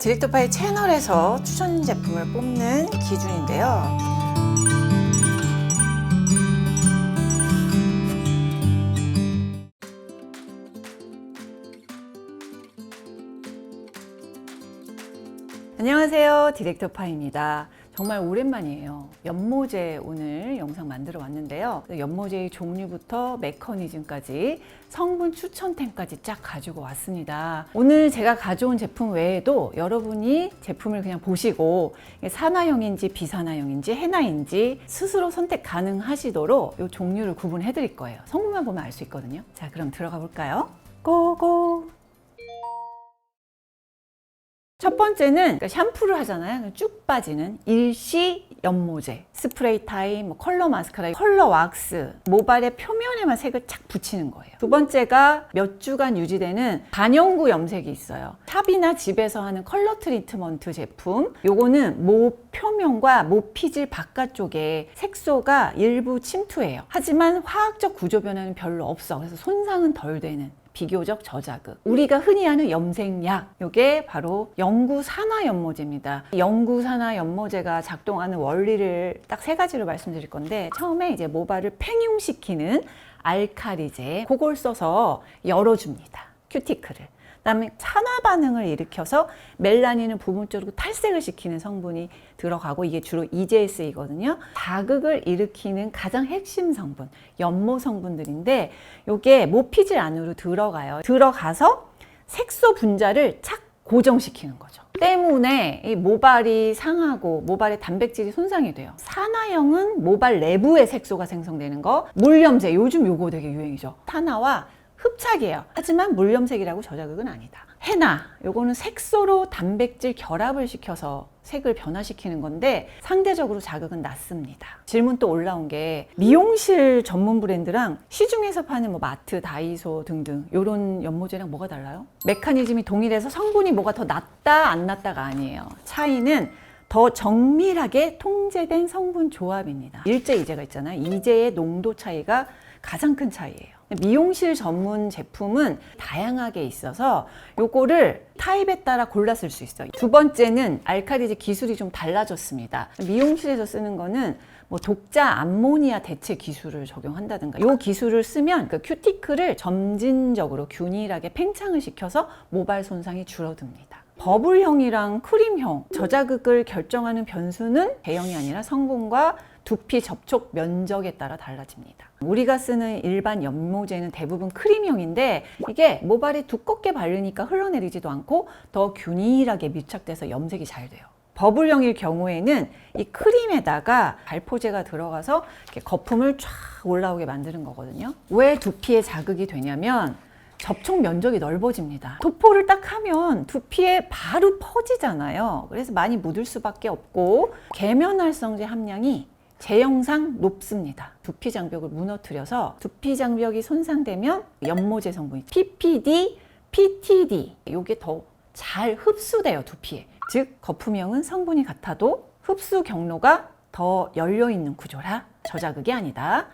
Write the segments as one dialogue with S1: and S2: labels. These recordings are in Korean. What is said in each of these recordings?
S1: 디렉터파이 채널에서 추천 제품을 뽑는 기준인데요. 안녕하세요, 디렉터파이입니다. 정말 오랜만이에요. 연모제 오늘 영상 만들어 왔는데요. 연모제의 종류부터 메커니즘까지 성분 추천템까지 쫙 가지고 왔습니다. 오늘 제가 가져온 제품 외에도 여러분이 제품을 그냥 보시고 산화형인지 비산화형인지 해나인지 스스로 선택 가능하시도록 이 종류를 구분해 드릴 거예요. 성분만 보면 알 수 있거든요. 자, 그럼 들어가 볼까요? 고고! 첫 번째는 샴푸를 하잖아요. 쭉 빠지는 일시 연모제, 스프레이 타임, 컬러 마스카라, 컬러 왁스, 모발의 표면에만 색을 착 붙이는 거예요. 두 번째가 몇 주간 유지되는 반영구 염색이 있어요. 샵이나 집에서 하는 컬러 트리트먼트 제품. 요거는 모 표면과 모 피질 바깥쪽에 색소가 일부 침투해요. 하지만 화학적 구조 변화는 별로 없어. 그래서 손상은 덜 되는 비교적 저자극. 우리가 흔히 아는 염색약, 이게 바로 영구산화 연모제입니다. 영구산화 연모제가 작동하는 원리를 딱 세 가지로 말씀드릴 건데, 처음에 이제 모발을 팽용시키는 알칼리제, 그걸 써서 열어줍니다. 큐티클을. 그다음에 산화 반응을 일으켜서 멜라닌을 부분적으로 탈색을 시키는 성분이 들어가고, 이게 주로 이제에 쓰이거든요. 자극을 일으키는 가장 핵심 성분, 연모 성분들인데, 이게 모피질 안으로 들어가요. 들어가서 색소 분자를 착 고정시키는 거죠. 때문에 이 모발이 상하고 모발의 단백질이 손상이 돼요. 산화형은 모발 내부에 색소가 생성되는 거, 물염색, 요즘 요거 되게 유행이죠. 산화와 흡착이에요. 하지만 물염색이라고 저자극은 아니다. 해나, 요거는 색소로 단백질 결합을 시켜서 색을 변화시키는 건데 상대적으로 자극은 낮습니다. 질문 또 올라온 게, 미용실 전문 브랜드랑 시중에서 파는 마트, 다이소 등등 요런 연모제랑 뭐가 달라요? 메커니즘이 동일해서 성분이 뭐가 더 낫다 안 낫다가 아니에요. 차이는 더 정밀하게 통제된 성분 조합입니다. 일제, 이제가 있잖아요. 이제의 농도 차이가 가장 큰 차이예요. 미용실 전문 제품은 다양하게 있어서 요거를 타입에 따라 골라 쓸 수 있어요. 두 번째는 알칼리제 기술이 좀 달라졌습니다. 미용실에서 쓰는 거는 독자 암모니아 대체 기술을 적용한다든가, 요 기술을 쓰면 그 큐티클을 점진적으로 균일하게 팽창을 시켜서 모발 손상이 줄어듭니다. 버블형이랑 크림형, 저자극을 결정하는 변수는 제형이 아니라 성분과 두피 접촉 면적에 따라 달라집니다. 우리가 쓰는 일반 연모제는 대부분 크림형인데, 이게 모발이 두껍게 바르니까 흘러내리지도 않고 더 균일하게 밀착돼서 염색이 잘 돼요. 버블형일 경우에는 이 크림에다가 발포제가 들어가서 이렇게 거품을 쫙 올라오게 만드는 거거든요. 왜 두피에 자극이 되냐면 접촉 면적이 넓어집니다. 도포를 딱 하면 두피에 바로 퍼지잖아요. 그래서 많이 묻을 수밖에 없고, 계면활성제 함량이 제형상 높습니다. 두피 장벽을 무너뜨려서 두피 장벽이 손상되면 연모제 성분이 PPD, PTD 이게 더 잘 흡수돼요, 두피에. 즉 거품형은 성분이 같아도 흡수 경로가 더 열려있는 구조라 저자극이 아니다.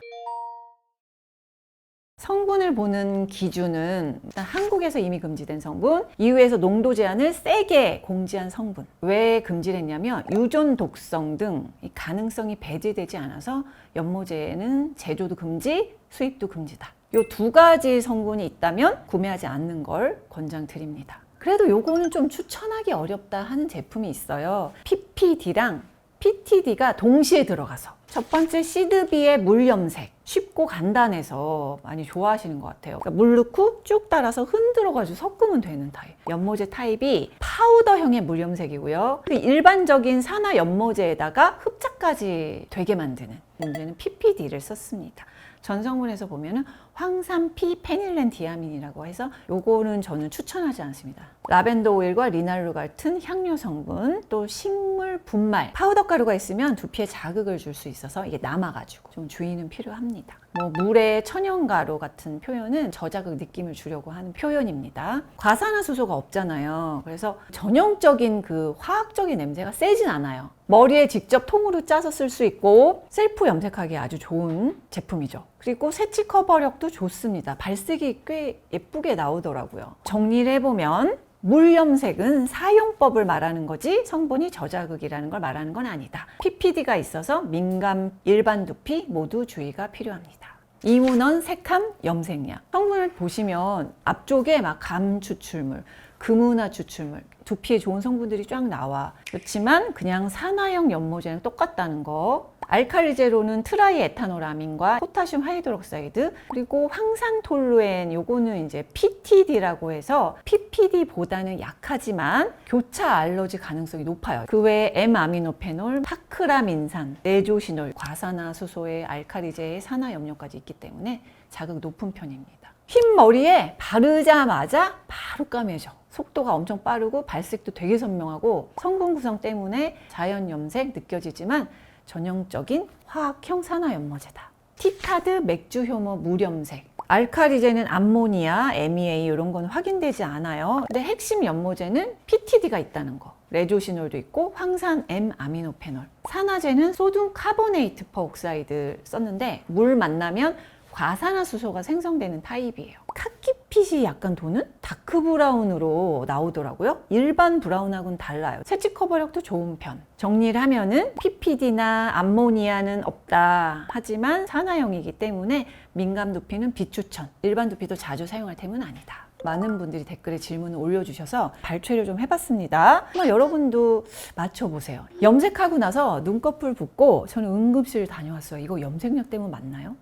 S1: 성분을 보는 기준은 일단 한국에서 이미 금지된 성분, EU에서 농도 제한을 세게 공지한 성분. 왜 금지를 했냐면 유전 독성 등 가능성이 배제되지 않아서 연모제는 제조도 금지, 수입도 금지다. 이 두 가지 성분이 있다면 구매하지 않는 걸 권장드립니다. 그래도 요거는 좀 추천하기 어렵다 하는 제품이 있어요. PPD랑 PTD가 동시에 들어가서, 첫 번째 시드비의 물염색, 쉽고 간단해서 많이 좋아하시는 것 같아요. 그러니까 물 넣고 쭉 따라서 흔들어가지고 섞으면 되는 타입. 연모제 타입이 파우더형의 물염색이고요. 일반적인 산화 연모제에다가 흡착까지 되게 만드는 문제는 PPD를 썼습니다. 전성분에서 보면은 황산피 페닐렌 디아민이라고 해서 요거는 저는 추천하지 않습니다. 라벤더 오일과 리날로 같은 향료 성분, 또 식물 분말, 파우더 가루가 있으면 두피에 자극을 줄 수 있어서 이게 남아가지고 좀 주의는 필요합니다. 물에 천연가루 같은 표현은 저자극 느낌을 주려고 하는 표현입니다. 과산화수소가 없잖아요. 그래서 전형적인 그 화학적인 냄새가 세진 않아요. 머리에 직접 통으로 짜서 쓸 수 있고 셀프 염색하기 아주 좋은 제품이죠. 그리고 세치 커버력도 좋습니다. 발색이 꽤 예쁘게 나오더라고요. 정리를 해보면 물염색은 사용법을 말하는 거지 성분이 저자극이라는 걸 말하는 건 아니다. PPD가 있어서 민감, 일반 두피 모두 주의가 필요합니다. 이문원 색함 염색약. 성분을 보시면 앞쪽에 막 감 추출물, 금은화 추출물, 두피에 좋은 성분들이 쫙 나와. 그렇지만 그냥 산화형 연모제랑 똑같다는 거. 알칼리제로는 트라이에타노라민과 포타슘 하이드록사이드, 그리고 황산톨루엔, 요거는 이제 PTD라고 해서 PPD보다는 약하지만 교차 알러지 가능성이 높아요. 그 외에 M아미노페놀, 파크라민산, 레조시놀, 과산화수소의 알칼리제의 산화염료까지 있기 때문에 자극 높은 편입니다. 흰 머리에 바르자마자 바로 까매져. 속도가 엄청 빠르고 발색도 되게 선명하고 성분 구성 때문에 자연 염색 느껴지지만 전형적인 화학형 산화연모제다. 티타드 맥주 효모 물염색. 알칼리제는 암모니아, MEA 이런 건 확인되지 않아요. 근데 핵심 연모제는 PTD가 있다는 거. 레조시놀도 있고 황산 M아미노페놀. 산화제는 소듐 카보네이트 퍼옥사이드 썼는데 물 만나면 과산화수소가 생성되는 타입이에요. 카키빛이 약간 도는 다크 브라운으로 나오더라고요. 일반 브라운하고는 달라요. 채취 커버력도 좋은 편. 정리를 하면은 PPD나 암모니아는 없다. 하지만 산화형이기 때문에 민감 두피는 비추천. 일반 두피도 자주 사용할 템은 아니다. 많은 분들이 댓글에 질문을 올려주셔서 발췌를 좀 해봤습니다. 한번 여러분도 맞춰보세요. 염색하고 나서 눈꺼풀 붓고 저는 응급실 다녀왔어요. 이거 염색약 때문 맞나요?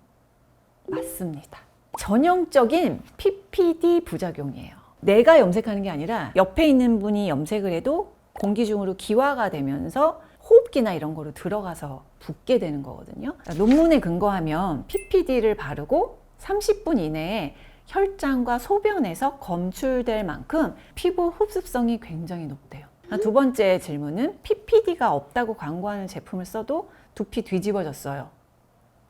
S1: 맞습니다. 전형적인 PPD 부작용이에요. 내가 염색하는 게 아니라 옆에 있는 분이 염색을 해도 공기 중으로 기화가 되면서 호흡기나 이런 거로 들어가서 붓게 되는 거거든요. 그러니까 논문에 근거하면 PPD를 바르고 30분 이내에 혈장과 소변에서 검출될 만큼 피부 흡습성이 굉장히 높대요. 두 번째 질문은 PPD가 없다고 광고하는 제품을 써도 두피 뒤집어졌어요.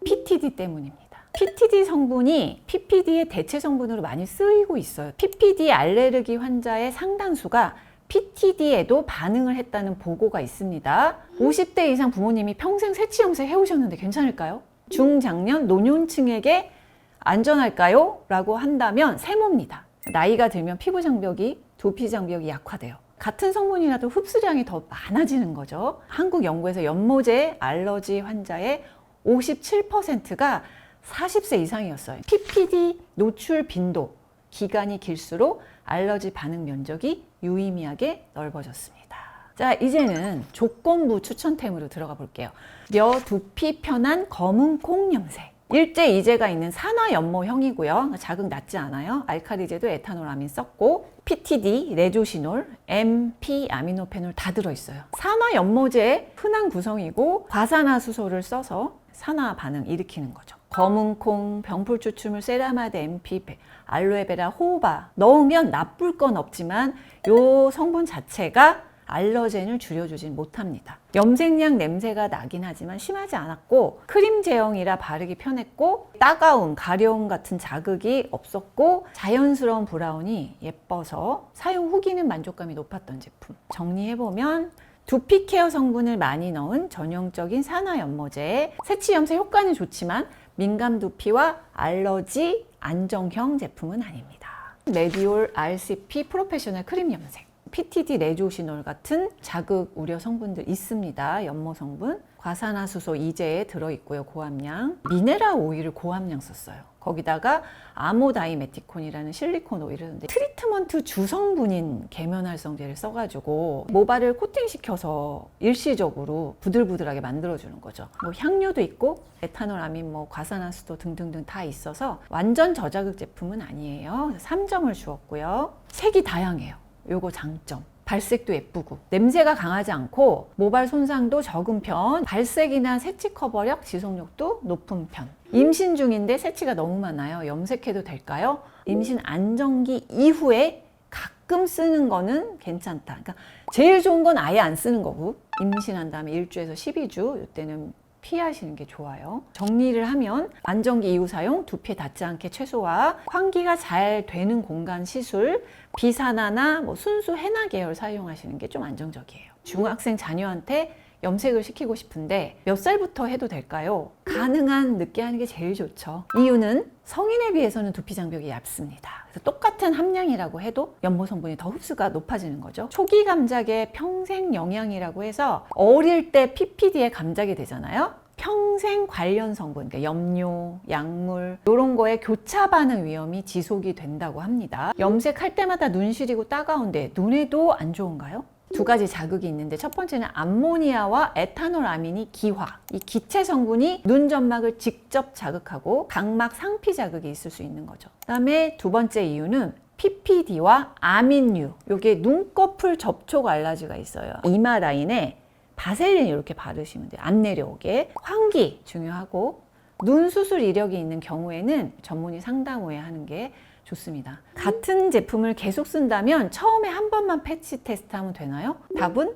S1: PTD 때문입니다. PTD 성분이 PPD의 대체 성분으로 많이 쓰이고 있어요. PPD 알레르기 환자의 상당수가 PTD에도 반응을 했다는 보고가 있습니다. 50대 이상 부모님이 평생 새치 염색 해오셨는데 괜찮을까요? 중장년 노년층에게 안전할까요? 라고 한다면 세모입니다. 나이가 들면 피부 장벽이, 두피 장벽이 약화돼요. 같은 성분이라도 흡수량이 더 많아지는 거죠. 한국 연구에서 연모제 알러지 환자의 57%가 40세 이상이었어요. PPD 노출 빈도, 기간이 길수록 알러지 반응 면적이 유의미하게 넓어졌습니다. 자, 이제는 조건부 추천템으로 들어가 볼게요. 며 두피 편한 검은 콩 염색. 일제 이제가 있는 산화연모형이고요. 자극 낮지 않아요. 알칼리제도 에타노라민 썼고 PTD, 레조시놀, MP 아미노페놀 다 들어있어요. 산화연모제의 흔한 구성이고 과산화수소를 써서 산화 반응 일으키는 거죠. 검은콩, 병풀 추출물, 세라마드, MP, 알로에베라, 호호바 넣으면 나쁠 건 없지만 이 성분 자체가 알러젠을 줄여주진 못합니다. 염색약 냄새가 나긴 하지만 심하지 않았고 크림 제형이라 바르기 편했고 따가움, 가려움 같은 자극이 없었고 자연스러운 브라운이 예뻐서 사용 후기는 만족감이 높았던 제품. 정리해보면 두피 케어 성분을 많이 넣은 전형적인 산화연모제, 새치 염색 효과는 좋지만 민감 두피와 알러지 안정형 제품은 아닙니다. 메디올 RCP 프로페셔널 크림 염색, PTD 레조시놀 같은 자극 우려 성분들 있습니다. 연모 성분, 과산화수소 이제에 들어있고요. 고함량, 미네랄 오일을 고함량 썼어요. 거기다가 아모다이메티콘이라는 실리콘 오일을 썼는데 트리트먼트 주성분인 계면활성제를 써가지고 모발을 코팅시켜서 일시적으로 부들부들하게 만들어주는 거죠. 뭐 향료도 있고 에타노라민, 뭐 과산화수소 등등등 다 있어서 완전 저자극 제품은 아니에요. 3점을 주었고요. 색이 다양해요. 요거 장점. 발색도 예쁘고 냄새가 강하지 않고 모발 손상도 적은 편, 발색이나 새치 커버력, 지속력도 높은 편. 임신 중인데 새치가 너무 많아요. 염색해도 될까요? 임신 안정기 이후에 가끔 쓰는 거는 괜찮다. 그러니까 제일 좋은 건 아예 안 쓰는 거고 임신한 다음에 1주에서 12주 이때는 피하시는 게 좋아요. 정리를 하면 안정기 이후 사용, 두피에 닿지 않게 최소화, 환기가 잘 되는 공간 시술, 비산화나 뭐 순수 해나 계열 사용하시는 게 좀 안정적이에요. 중학생 자녀한테 염색을 시키고 싶은데 몇 살부터 해도 될까요? 가능한 늦게 하는 게 제일 좋죠. 이유는 성인에 비해서는 두피 장벽이 얇습니다. 그래서 똑같은 함량이라고 해도 연모 성분이 더 흡수가 높아지는 거죠. 초기 감작의 평생 영양이라고 해서 어릴 때 PPD에 감작이 되잖아요. 평생 관련 성분, 그러니까 염료, 약물 이런 거에 교차 반응 위험이 지속이 된다고 합니다. 염색할 때마다 눈 시리고 따가운데 눈에도 안 좋은가요? 두 가지 자극이 있는데 첫 번째는 암모니아와 에탄올아민이 기화, 이 기체 성분이 눈 점막을 직접 자극하고 각막 상피 자극이 있을 수 있는 거죠. 그다음에 두 번째 이유는 PPD와 아민류, 이게 눈꺼풀 접촉 알러지가 있어요. 이마 라인에 바셀린 이렇게 바르시면 돼요. 안 내려오게. 환기 중요하고 눈 수술 이력이 있는 경우에는 전문의 상담 후에 하는 게 좋습니다. 같은 제품을 계속 쓴다면 처음에 한 번만 패치 테스트하면 되나요? 답은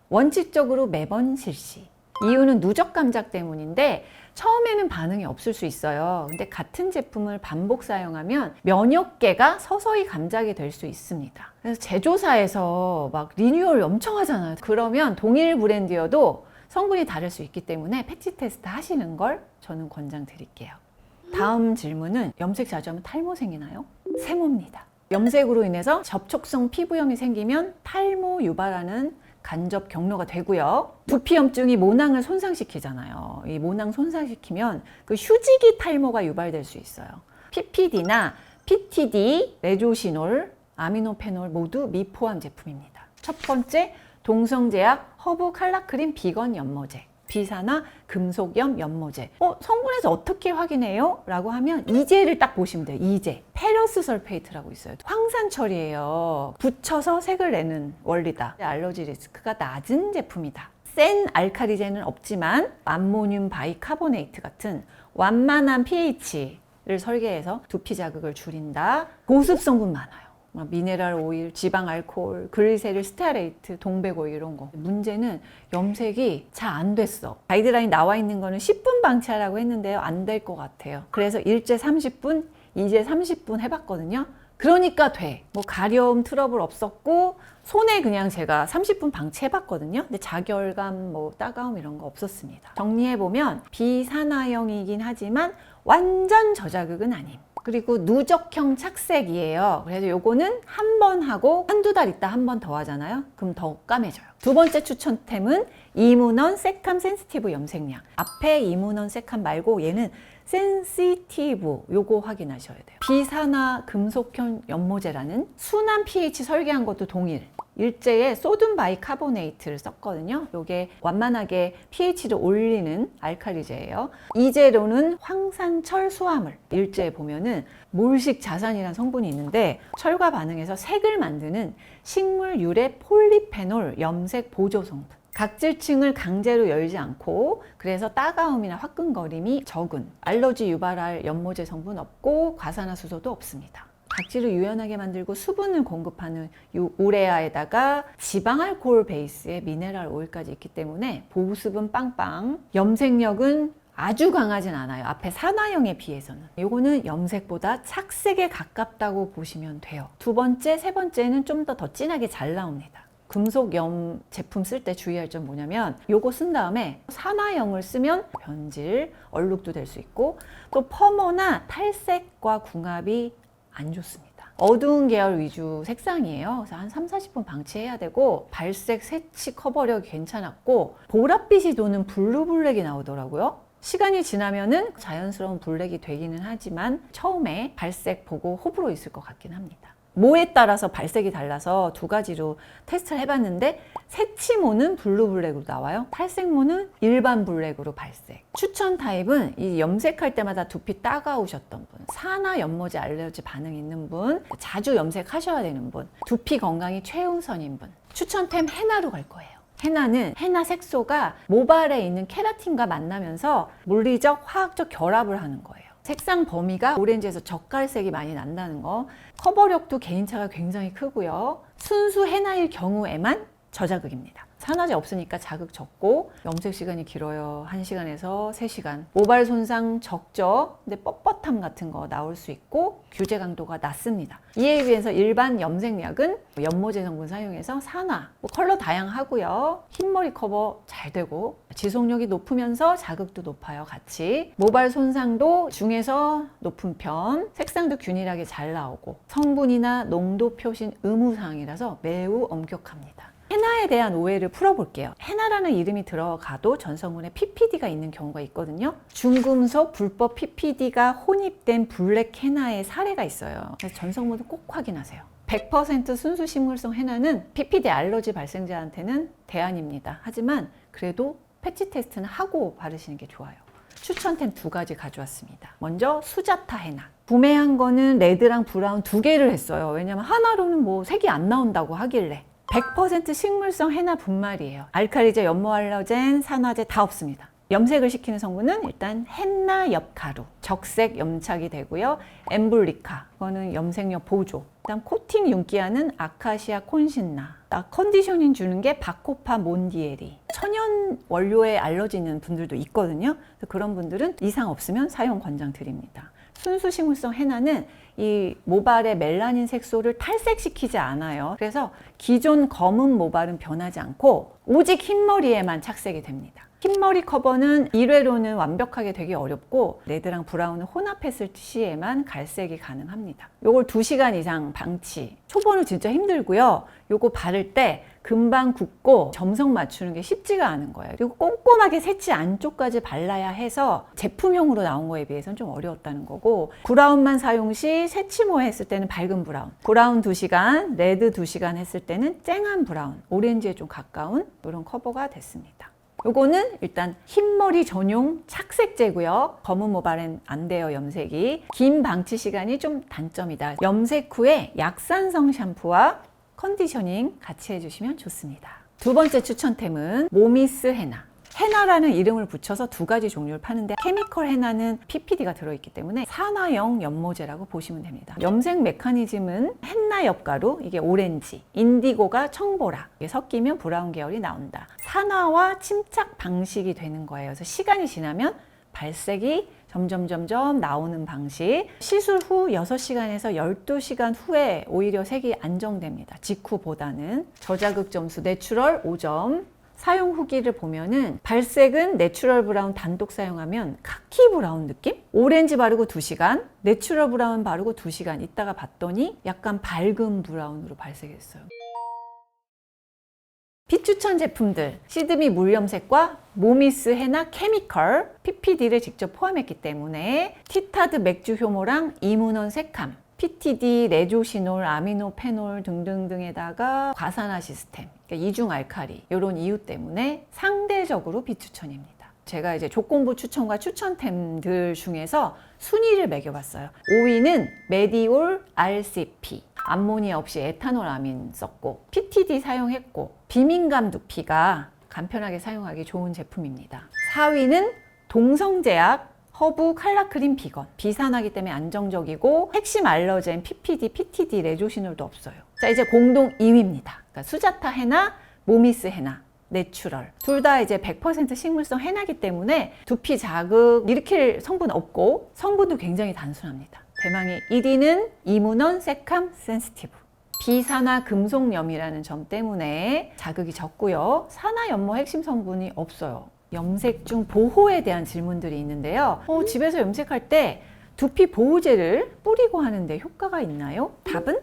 S1: 원칙적으로 매번 실시. 이유는 누적 감작 때문인데 처음에는 반응이 없을 수 있어요. 근데 같은 제품을 반복 사용하면 면역계가 서서히 감작이 될 수 있습니다. 그래서 제조사에서 막 리뉴얼 엄청 하잖아요. 그러면 동일 브랜드여도 성분이 다를 수 있기 때문에 패치 테스트 하시는 걸 저는 권장드릴게요. 다음 질문은 염색 자주 하면 탈모 생기나요? 세모입니다. 염색으로 인해서 접촉성 피부염이 생기면 탈모 유발하는 간접 경로가 되고요. 두피염증이 모낭을 손상시키잖아요. 이 모낭 손상시키면 그 휴지기 탈모가 유발될 수 있어요. PPD나 PTD, 레조시놀, 아미노페놀 모두 미포함 제품입니다. 첫 번째, 동성제약 허브 칼라크림 비건 연모제. 비산화 금속염 연모제. 성분에서 어떻게 확인해요? 라고 하면 이제를 딱 보시면 돼요. 이제 페러스 설페이트라고 있어요. 황산 처리예요. 붙여서 색을 내는 원리다. 알러지 리스크가 낮은 제품이다. 센 알칼리제는 없지만 암모늄 바이카보네이트 같은 완만한 pH를 설계해서 두피 자극을 줄인다. 보습 성분 많아요. 미네랄 오일, 지방 알코올, 글리세릴 스테아레이트, 동백오일 이런 거. 문제는 염색이 잘 안 됐어. 가이드라인 나와 있는 거는 10분 방치하라고 했는데요. 안 될 것 같아요. 그래서 일제 30분, 이제 30분 해봤거든요. 그러니까 돼. 뭐 가려움 트러블 없었고 손에 그냥 제가 30분 방치해봤거든요. 근데 자결감, 뭐 따가움 이런 거 없었습니다. 정리해보면 비산화형이긴 하지만 완전 저자극은 아님. 그리고 누적형 착색이에요. 그래서 요거는 한 번 하고 한두 달 있다 한 번 더 하잖아요. 그럼 더 까매져요. 두 번째 추천템은 이문원 세캄 센시티브 염색약. 앞에 이문원 세캄 말고 얘는 센시티브, 요거 확인하셔야 돼요. 비산화 금속형 연모제라는 순한 pH 설계한 것도 동일. 일제에 소듐 바이카보네이트를 썼거든요. 이게 완만하게 pH를 올리는 알칼리제예요. 이 재료는 황산철 수화물. 일제에 보면은 몰식 자산이라는 성분이 있는데 철과 반응해서 색을 만드는 식물 유래 폴리페놀 염색 보조 성분. 각질층을 강제로 열지 않고 그래서 따가움이나 화끈거림이 적은 알러지 유발할 연모제 성분 없고 과산화수소도 없습니다. 각질을 유연하게 만들고 수분을 공급하는 이 우레아에다가 지방 알코올 베이스의 미네랄 오일까지 있기 때문에 보습은 빵빵, 염색력은 아주 강하진 않아요. 앞에 산화형에 비해서는. 요거는 염색보다 착색에 가깝다고 보시면 돼요. 두 번째, 세 번째는 좀 더 진하게 잘 나옵니다. 금속염 제품 쓸 때 주의할 점 뭐냐면 요거 쓴 다음에 산화형을 쓰면 변질, 얼룩도 될 수 있고 또 펌어나 탈색과 궁합이 안 좋습니다. 어두운 계열 위주 색상이에요. 그래서 한 30-40분 방치해야 되고 발색, 색치 커버력이 괜찮았고 보랏빛이 도는 블루블랙이 나오더라고요. 시간이 지나면은 자연스러운 블랙이 되기는 하지만 처음에 발색 보고 호불호 있을 것 같긴 합니다. 모에 따라서 발색이 달라서 두 가지로 테스트를 해봤는데 새치모는 블루블랙으로 나와요. 탈색모는 일반 블랙으로 발색. 추천 타입은 이 염색할 때마다 두피 따가우셨던 분, 산화 연모제 알레르기 반응 있는 분, 자주 염색하셔야 되는 분, 두피 건강이 최우선인 분. 추천템 헤나로 갈 거예요. 헤나는 헤나 색소가 모발에 있는 케라틴과 만나면서 물리적, 화학적 결합을 하는 거예요. 색상 범위가 오렌지에서 젓갈색이 많이 난다는 거. 커버력도 개인차가 굉장히 크고요. 순수 헤나일 경우에만 저자극입니다. 산화제 없으니까 자극 적고 염색 시간이 길어요. 1시간에서 3시간. 모발 손상 적죠. 근데 뻣뻣함 같은 거 나올 수 있고 규제 강도가 낮습니다. 이에 비해서 일반 염색약은 연모제 성분 사용해서 산화, 컬러 다양하고요. 흰머리 커버 잘 되고 지속력이 높으면서 자극도 높아요. 같이. 모발 손상도 중에서 높은 편, 색상도 균일하게 잘 나오고 성분이나 농도 표신 의무사항이라서 매우 엄격합니다. 헤나에 대한 오해를 풀어볼게요. 헤나라는 이름이 들어가도 전성분에 PPD가 있는 경우가 있거든요. 중금속 불법 PPD가 혼입된 블랙 헤나의 사례가 있어요. 그래서 전성분을 꼭 확인하세요. 100% 순수 식물성 헤나는 PPD 알러지 발생자한테는 대안입니다. 하지만 그래도 패치 테스트는 하고 바르시는 게 좋아요. 추천템 2가지 가져왔습니다. 먼저 수자타 헤나. 구매한 거는 레드랑 브라운 2개를 했어요. 왜냐면 하나로는 뭐 색이 안 나온다고 하길래. 100% 식물성 헤나 분말이에요. 알칼리제, 연모 알러젠, 산화제 다 없습니다. 염색을 시키는 성분은 일단 헨나 엽가루, 적색 염착이 되고요. 엠블리카, 그거는 염색력 보조. 그다음 코팅 윤기하는 아카시아 콘신나. 컨디셔닝 주는 게 바코파 몬디에리. 천연 원료에 알러지 있는 분들도 있거든요. 그래서 그런 분들은 이상 없으면 사용 권장드립니다. 순수 식물성 헤나는 이 모발의 멜라닌 색소를 탈색시키지 않아요. 그래서 기존 검은 모발은 변하지 않고 오직 흰머리에만 착색이 됩니다. 흰머리 커버는 1회로는 완벽하게 되기 어렵고 레드랑 브라운을 혼합했을 시에만 갈색이 가능합니다. 요걸 2시간 이상 방치. 초보는 진짜 힘들고요. 요거 바를 때 금방 굳고 점성 맞추는 게 쉽지가 않은 거예요. 그리고 꼼꼼하게 새치 안쪽까지 발라야 해서 제품용으로 나온 거에 비해서는 좀 어려웠다는 거고, 브라운만 사용 시 새치모에 했을 때는 밝은 브라운, 브라운 2시간, 레드 2시간 했을 때는 쨍한 브라운, 오렌지에 좀 가까운 이런 커버가 됐습니다. 요거는 일단 흰머리 전용 착색제고요. 검은 모발엔 안 돼요, 염색이. 긴 방치 시간이 좀 단점이다. 염색 후에 약산성 샴푸와 컨디셔닝 같이 해주시면 좋습니다. 2번째 추천템은 모미스 헤나. 헤나라는 이름을 붙여서 2가지 종류를 파는데 케미컬 헤나는 PPD가 들어있기 때문에 산화형 연모제라고 보시면 됩니다. 염색 메커니즘은 헨나 엽가루, 이게 오렌지, 인디고가 청보라, 이게 섞이면 브라운 계열이 나온다. 산화와 침착 방식이 되는 거예요. 그래서 시간이 지나면 발색이 점점 나오는 방식. 시술 후 6시간에서 12시간 후에 오히려 색이 안정됩니다. 직후보다는. 저자극 점수 내추럴 5점. 사용 후기를 보면은 발색은 내추럴 브라운 단독 사용하면 카키 브라운 느낌? 오렌지 바르고 2시간, 내추럴 브라운 바르고 2시간 있다가 봤더니 약간 밝은 브라운으로 발색했어요. 비추천 제품들, 시드미 물염색과 모미스 헤나 케미컬, PPD를 직접 포함했기 때문에 티타드 맥주 효모랑 이문원 색감, PTD, 레조시놀, 아미노페놀 등등등에다가 과산화 시스템, 그러니까 이중 알칼리, 이런 이유 때문에 상대적으로 비추천입니다. 제가 이제 조건부 추천과 추천템들 중에서 순위를 매겨봤어요. 5위는 메디올 RCP, 암모니아 없이 에탄올 아민 썼고, PTD 사용했고, 비민감 두피가 간편하게 사용하기 좋은 제품입니다. 4위는 동성제약 허브 칼라크림 비건, 비산화기 때문에 안정적이고 핵심 알러젠 PPD, PTD, 레조시놀도 없어요. 자, 이제 공동 2위입니다. 그러니까 수자타 헤나, 모미스 헤나, 내추럴. 둘 다 이제 100% 식물성 헤나기 때문에 두피 자극 일으킬 성분 없고 성분도 굉장히 단순합니다. 대망의 1위는 이문원 세캄 센시티브. 비산화 금속염이라는 점 때문에 자극이 적고요. 산화 연모 핵심 성분이 없어요. 염색 중 보호에 대한 질문들이 있는데요. 집에서 염색할 때 두피 보호제를 뿌리고 하는데 효과가 있나요? 답은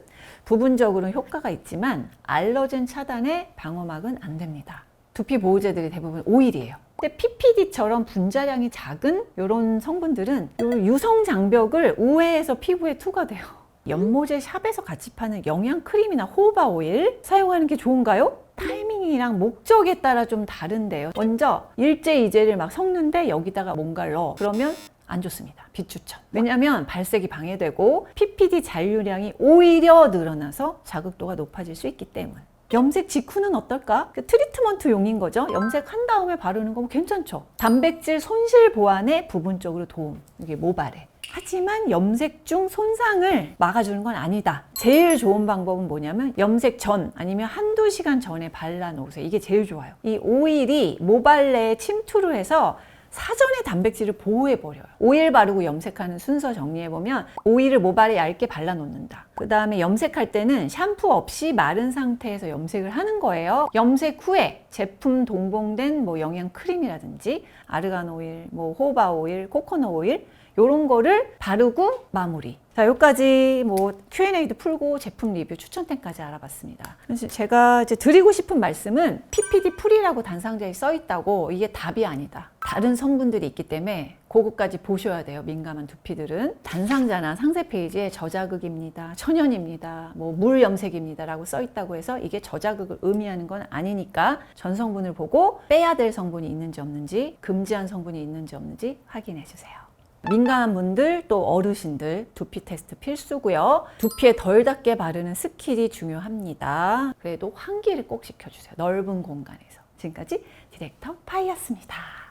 S1: 부분적으로는 효과가 있지만 알러젠 차단에 방어막은 안 됩니다. 두피 보호제들이 대부분 오일이에요. 근데 PPD처럼 분자량이 작은 이런 성분들은 유성 장벽을 우회해서 피부에 투과돼요. 연모제 샵에서 같이 파는 영양 크림이나 호호바 오일 사용하는 게 좋은가요? 타이밍이랑 목적에 따라 좀 다른데요. 먼저 일제 이제를 막 섞는데 여기다가 뭔가를 넣어. 그러면 안 좋습니다. 비추천. 왜냐하면 발색이 방해되고 PPD 잔류량이 오히려 늘어나서 자극도가 높아질 수 있기 때문. 염색 직후는 어떨까? 트리트먼트용인 거죠. 염색한 다음에 바르는 거 괜찮죠. 단백질 손실 보완에 부분적으로 도움. 이게 모발에. 하지만 염색 중 손상을 막아주는 건 아니다. 제일 좋은 방법은 뭐냐면 염색 전 아니면 한두 시간 전에 발라놓으세요. 이게 제일 좋아요. 이 오일이 모발 내에 침투를 해서 사전에 단백질을 보호해버려요. 오일 바르고 염색하는 순서 정리해보면 오일을 모발에 얇게 발라놓는다. 그 다음에 염색할 때는 샴푸 없이 마른 상태에서 염색을 하는 거예요. 염색 후에 제품 동봉된 뭐 영양 크림이라든지 아르간 오일, 뭐 호바 오일, 코코넛 오일 요런 거를 바르고 마무리. 자, 여기까지 뭐 Q&A도 풀고 제품 리뷰 추천템까지 알아봤습니다. 그래서 제가 이제 드리고 싶은 말씀은 PPD 풀이라고 단상자에 써 있다고 이게 답이 아니다. 다른 성분들이 있기 때문에 그거까지 보셔야 돼요. 민감한 두피들은. 단상자나 상세 페이지에 저자극입니다, 천연입니다, 뭐 물 염색입니다 라고 써 있다고 해서 이게 저자극을 의미하는 건 아니니까 전 성분을 보고 빼야 될 성분이 있는지 없는지, 금지한 성분이 있는지 없는지 확인해 주세요. 민감한 분들 또 어르신들 두피 테스트 필수고요. 두피에 덜 닿게 바르는 스킬이 중요합니다. 그래도 환기를 꼭 시켜주세요. 넓은 공간에서. 지금까지 디렉터 파이였습니다.